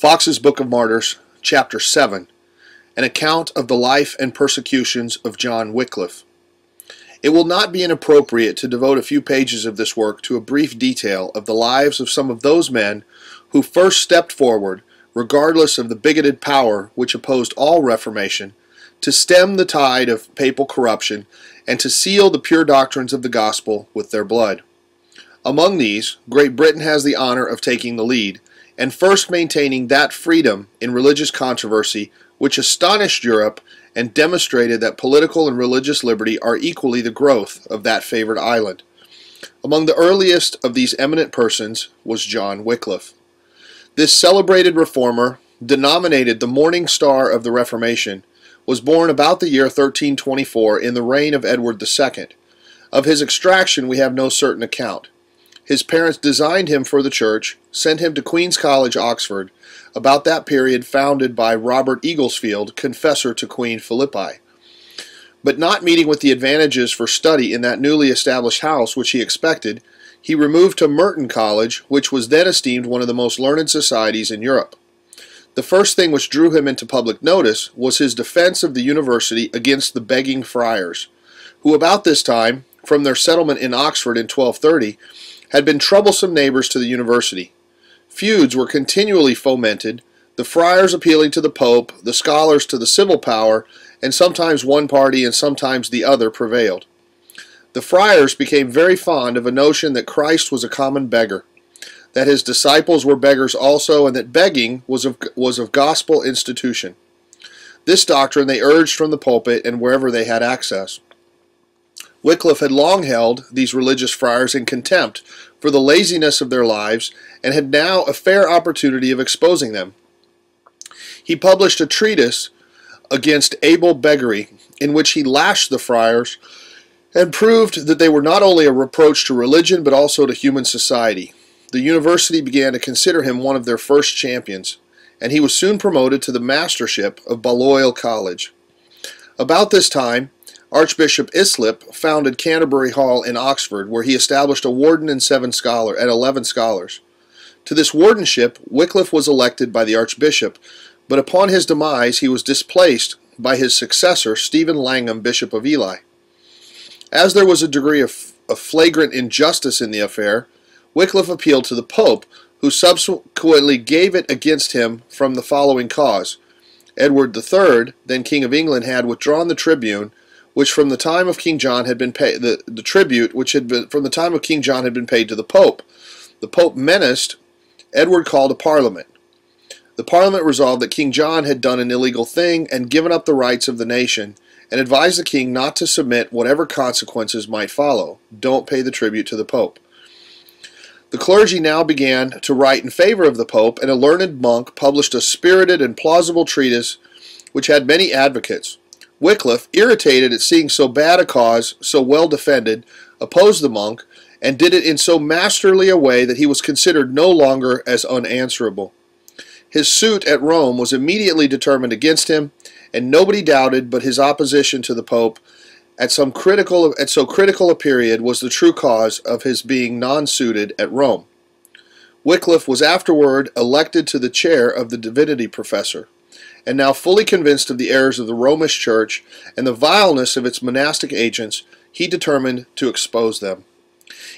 Fox's Book of Martyrs, Chapter 7, an account of the life and persecutions of John Wickliffe. It will not be inappropriate to devote a few pages of this work to a brief detail of the lives of some of those men who first stepped forward, regardless of the bigoted power which opposed all Reformation, to stem the tide of papal corruption and to seal the pure doctrines of the gospel with their blood. Among these, Great Britain has the honor of taking the lead, and first maintaining that freedom in religious controversy which astonished Europe and demonstrated that political and religious liberty are equally the growth of that favored island. Among the earliest of these eminent persons was John Wickliffe. This celebrated reformer, denominated the Morning Star of the Reformation, was born about the year 1324 in the reign of Edward II. Of his extraction we have no certain account. His parents designed him for the church, sent him to Queen's College, Oxford, about that period founded by Robert Eaglesfield, confessor to Queen Philippi. But not meeting with the advantages for study in that newly established house which he expected, he removed to Merton College, which was then esteemed one of the most learned societies in Europe. The first thing which drew him into public notice was his defense of the university against the begging friars, who about this time, from their settlement in Oxford in 1230, had been troublesome neighbors to the university. Feuds were continually fomented, the friars appealing to the Pope, the scholars to the civil power, and sometimes one party and sometimes the other prevailed. The friars became very fond of a notion that Christ was a common beggar, that his disciples were beggars also, and that begging was of gospel institution. This doctrine they urged from the pulpit and wherever they had access. Wickliffe had long held these religious friars in contempt for the laziness of their lives, and had now a fair opportunity of exposing them. He published a treatise against able beggary, in which he lashed the friars and proved that they were not only a reproach to religion but also to human society. The university began to consider him one of their first champions, and he was soon promoted to the mastership of Balliol College. About this time, Archbishop Islip founded Canterbury Hall in Oxford, where he established a warden and 11 scholars. To this wardenship, Wickliffe was elected by the Archbishop, but upon his demise he was displaced by his successor, Stephen Langham, Bishop of Ely. As there was a degree of flagrant injustice in the affair, Wickliffe appealed to the Pope, who subsequently gave it against him from the following cause. Edward III, then King of England, had withdrawn the tribune, which from the time of King John had been paid, the tribute which had been from the time of King John had been paid to the Pope. The Pope menaced. Edward called a parliament. The parliament resolved that King John had done an illegal thing and given up the rights of the nation, and advised the king not to submit whatever consequences might follow. Don't pay the tribute to the Pope. The clergy now began to write in favor of the Pope, and a learned monk published a spirited and plausible treatise which had many advocates. Wickliffe, irritated at seeing so bad a cause so well defended, opposed the monk, and did it in so masterly a way that he was considered no longer as unanswerable. His suit at Rome was immediately determined against him, and nobody doubted but his opposition to the Pope at so critical a period was the true cause of his being non-suited at Rome. Wickliffe was afterward elected to the chair of the divinity professor, and now fully convinced of the errors of the Romish Church and the vileness of its monastic agents, he determined to expose them.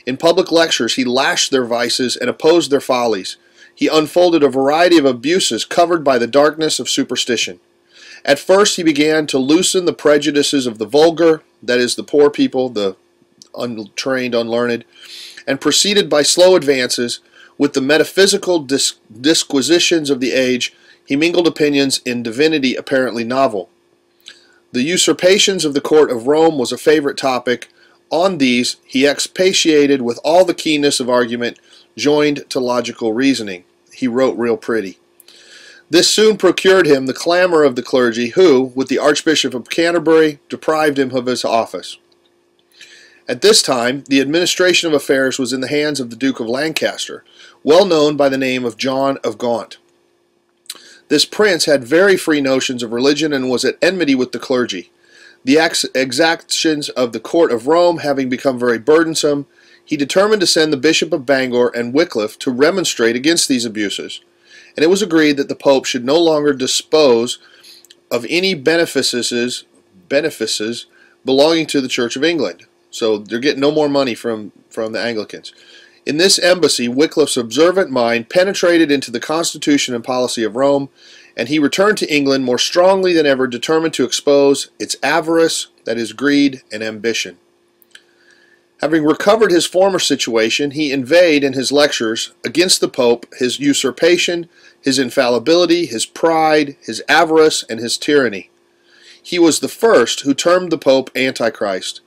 In public lectures he lashed their vices and opposed their follies. He unfolded a variety of abuses covered by the darkness of superstition. At first he began to loosen the prejudices of the vulgar, that is, the poor people, the untrained, unlearned, and proceeded by slow advances with the metaphysical disquisitions of the age. He mingled opinions in divinity apparently novel. The usurpations of the court of Rome was a favorite topic. On these he expatiated with all the keenness of argument joined to logical reasoning. He wrote real pretty. This soon procured him the clamor of the clergy, who, with the Archbishop of Canterbury, deprived him of his office. At this time, the administration of affairs was in the hands of the Duke of Lancaster, well known by the name of John of Gaunt. This prince had very free notions of religion and was at enmity with the clergy. The exactions of the court of Rome having become very burdensome, he determined to send the Bishop of Bangor and Wickliffe to remonstrate against these abuses. and it was agreed that the Pope should no longer dispose of any benefices belonging to the Church of England. So they're getting no more money from the Anglicans. In this embassy, Wycliffe's observant mind penetrated into the constitution and policy of Rome, and he returned to England more strongly than ever, determined to expose its avarice, that is, greed and ambition. Having recovered his former situation, he inveighed in his lectures against the Pope his usurpation, his infallibility, his pride, his avarice, and his tyranny. He was the first who termed the Pope Antichrist.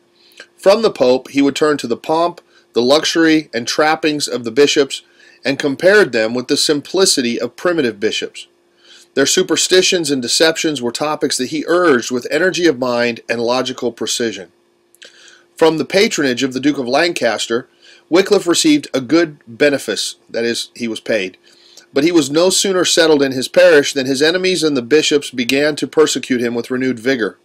From the Pope he would turn to the pomp, the luxury, and trappings of the bishops, and compared them with the simplicity of primitive bishops. Their superstitions and deceptions were topics that he urged with energy of mind and logical precision. From the patronage of the Duke of Lancaster, Wickliffe received a good benefice, that is, he was paid. But he was no sooner settled in his parish than his enemies and the bishops began to persecute him with renewed vigor.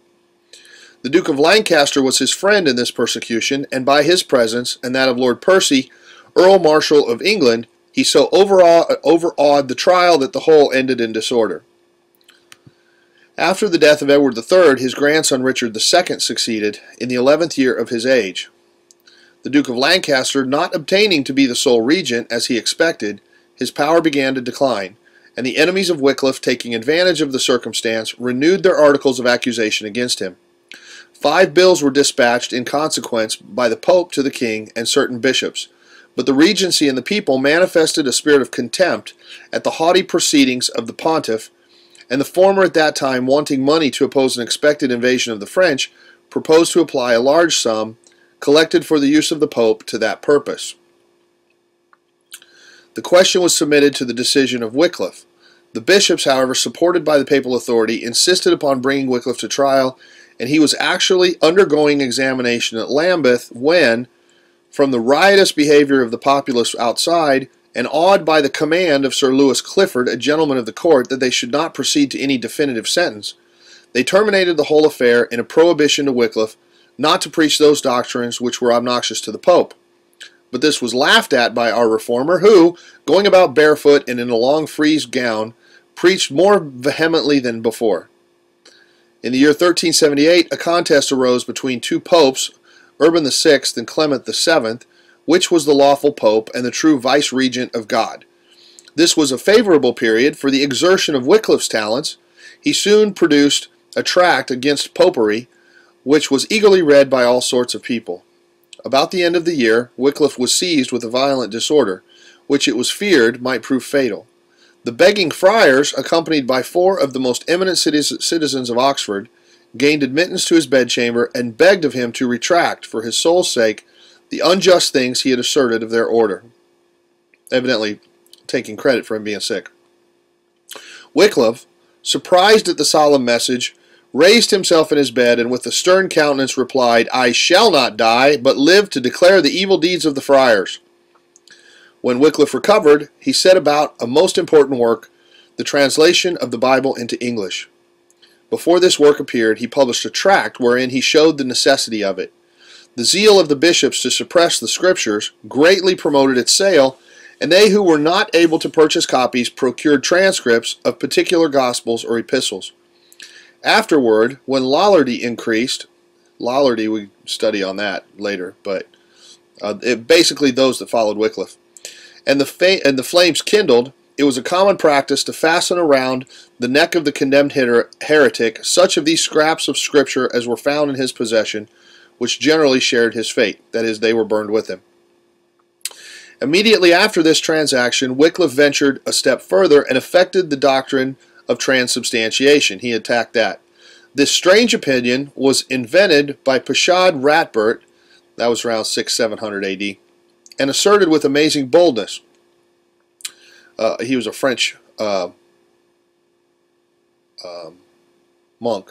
The Duke of Lancaster was his friend in this persecution, and by his presence, and that of Lord Percy, Earl Marshal of England, he so overawed the trial that the whole ended in disorder. After the death of Edward III, his grandson Richard II succeeded, in the 11th year of his age. The Duke of Lancaster, not obtaining to be the sole regent, as he expected, his power began to decline, and the enemies of Wickliffe, taking advantage of the circumstance, renewed their articles of accusation against him. 5 bills were dispatched in consequence by the Pope to the King and certain bishops, but the Regency and the people manifested a spirit of contempt at the haughty proceedings of the Pontiff, and the former at that time, wanting money to oppose an expected invasion of the French, proposed to apply a large sum collected for the use of the Pope to that purpose. The question was submitted to the decision of Wickliffe. The bishops, however, supported by the papal authority, insisted upon bringing Wickliffe to trial, and he was actually undergoing examination at Lambeth when, from the riotous behavior of the populace outside, and awed by the command of Sir Lewis Clifford, a gentleman of the court, that they should not proceed to any definitive sentence, they terminated the whole affair in a prohibition to Wickliffe not to preach those doctrines which were obnoxious to the Pope. But this was laughed at by our reformer, who, going about barefoot and in a long frieze gown, preached more vehemently than before. In the year 1378, a contest arose between 2 popes, Urban VI and Clement VII, which was the lawful pope and the true vice-regent of God. This was a favorable period for the exertion of Wycliffe's talents. He soon produced a tract against popery, which was eagerly read by all sorts of people. About the end of the year, Wickliffe was seized with a violent disorder, which it was feared might prove fatal. The begging friars, accompanied by 4 of the most eminent citizens of Oxford, gained admittance to his bedchamber and begged of him to retract, for his soul's sake, the unjust things he had asserted of their order, evidently taking credit for him being sick. Wickliffe, surprised at the solemn message, raised himself in his bed, and with a stern countenance replied, "I shall not die, but live to declare the evil deeds of the friars." When Wickliffe recovered, he set about a most important work, the translation of the Bible into English. Before this work appeared, he published a tract wherein he showed the necessity of it. The zeal of the bishops to suppress the Scriptures greatly promoted its sale, and they who were not able to purchase copies procured transcripts of particular Gospels or epistles. Afterward, when Lollardy increased, Lollardy we study on that later, but basically those that followed Wickliffe, and the flames kindled, it was a common practice to fasten around the neck of the condemned heretic such of these scraps of Scripture as were found in his possession, which generally shared his fate, that is, they were burned with him. Immediately after this transaction, Wickliffe ventured a step further and effected the doctrine of transubstantiation. He attacked that. This strange opinion was invented by Pashad Ratbert, that was around 600-700 AD, and asserted with amazing boldness. He was a French monk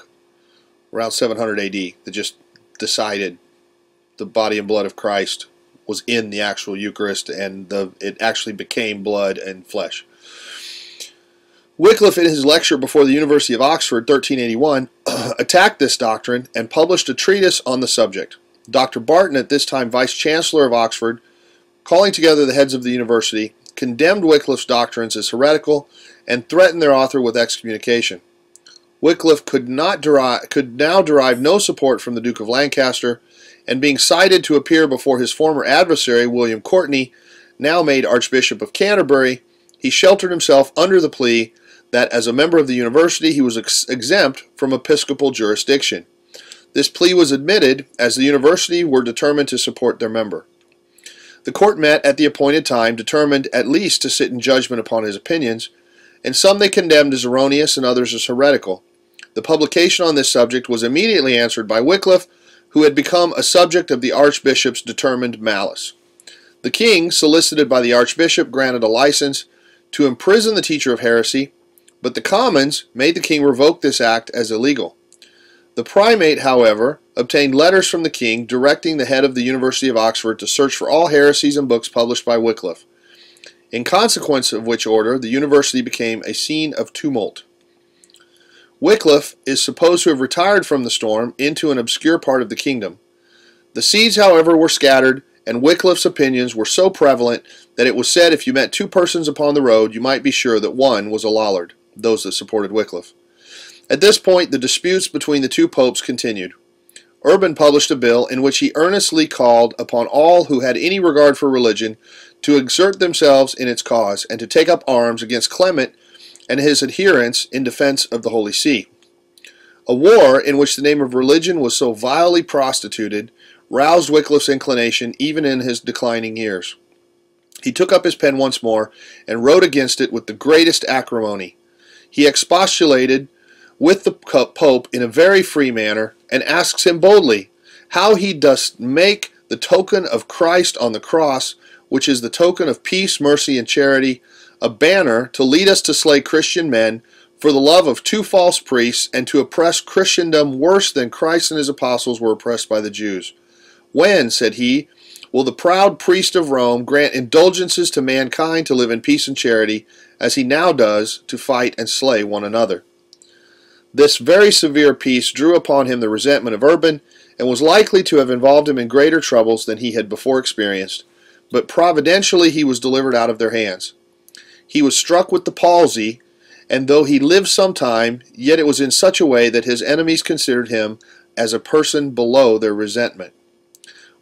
around 700 AD that just decided the body and blood of Christ was in the actual Eucharist, and it actually became blood and flesh. Wickliffe, in his lecture before the University of Oxford, 1381, attacked this doctrine and published a treatise on the subject. Dr. Barton, at this time Vice-Chancellor of Oxford, calling together the heads of the university, condemned Wycliffe's doctrines as heretical and threatened their author with excommunication. Wickliffe could now derive no support from the Duke of Lancaster, and being cited to appear before his former adversary, William Courtenay, now made Archbishop of Canterbury, he sheltered himself under the plea that as a member of the university he was exempt from episcopal jurisdiction. This plea was admitted, as the university were determined to support their member. The court met at the appointed time, determined at least to sit in judgment upon his opinions, and some they condemned as erroneous and others as heretical. The publication on this subject was immediately answered by Wickliffe, who had become a subject of the Archbishop's determined malice. The king, solicited by the Archbishop, granted a license to imprison the teacher of heresy, but the Commons made the king revoke this act as illegal. The primate, however, obtained letters from the king directing the head of the University of Oxford to search for all heresies and books published by Wickliffe, in consequence of which order the university became a scene of tumult. Wickliffe is supposed to have retired from the storm into an obscure part of the kingdom. The seeds, however, were scattered, and Wycliffe's opinions were so prevalent that it was said if you met two persons upon the road, you might be sure that one was a Lollard, those that supported Wickliffe. At this point, the disputes between the two popes continued. Urban published a bill in which he earnestly called upon all who had any regard for religion to exert themselves in its cause and to take up arms against Clement and his adherents in defense of the Holy See. A war in which the name of religion was so vilely prostituted roused Wycliffe's inclination even in his declining years. He took up his pen once more and wrote against it with the greatest acrimony. He expostulated with the Pope in a very free manner, and asks him boldly how he does make the token of Christ on the cross, which is the token of peace, mercy, and charity, a banner to lead us to slay Christian men for the love of two false priests, and to oppress Christendom worse than Christ and his apostles were oppressed by the Jews. When, said he, will the proud priest of Rome grant indulgences to mankind to live in peace and charity, as he now does to fight and slay one another? This very severe piece drew upon him the resentment of Urban, and was likely to have involved him in greater troubles than he had before experienced, but providentially he was delivered out of their hands. He was struck with the palsy, and though he lived some time, yet it was in such a way that his enemies considered him as a person below their resentment.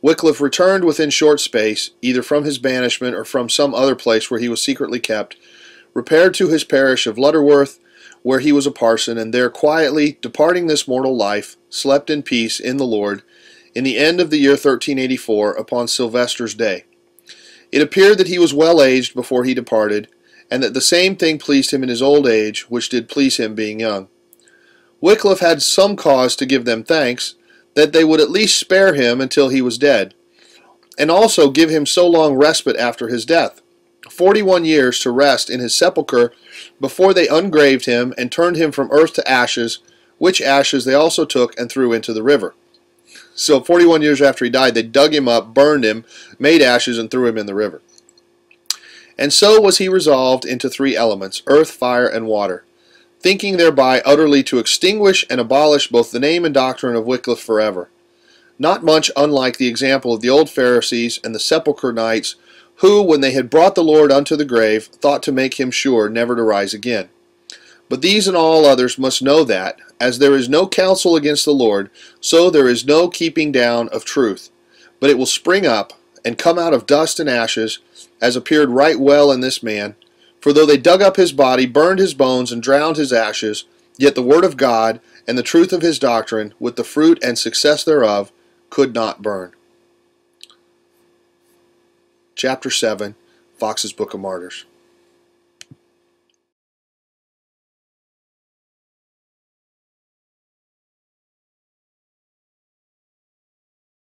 Wickliffe returned within short space, either from his banishment or from some other place where he was secretly kept, repaired to his parish of Lutterworth, where he was a parson, and there quietly, departing this mortal life, slept in peace in the Lord, in the end of the year 1384, upon Sylvester's day. It appeared that he was well aged before he departed, and that the same thing pleased him in his old age, which did please him being young. Wickliffe had some cause to give them thanks, that they would at least spare him until he was dead, and also give him so long respite after his death, 41 years to rest in his sepulchre before they ungraved him and turned him from earth to ashes, which ashes they also took and threw into the river. So 41 years after he died, they dug him up, burned him, made ashes, and threw him in the river. And so was he resolved into three elements, earth, fire, and water, thinking thereby utterly to extinguish and abolish both the name and doctrine of Wickliffe forever. Not much unlike the example of the old Pharisees and the sepulchre knights, who, when they had brought the Lord unto the grave, thought to make him sure never to rise again. But these and all others must know that, as there is no counsel against the Lord, so there is no keeping down of truth, but it will spring up, and come out of dust and ashes, as appeared right well in this man. For though they dug up his body, burned his bones, and drowned his ashes, yet the word of God, and the truth of his doctrine, with the fruit and success thereof, could not burn. Chapter 7, Fox's Book of Martyrs.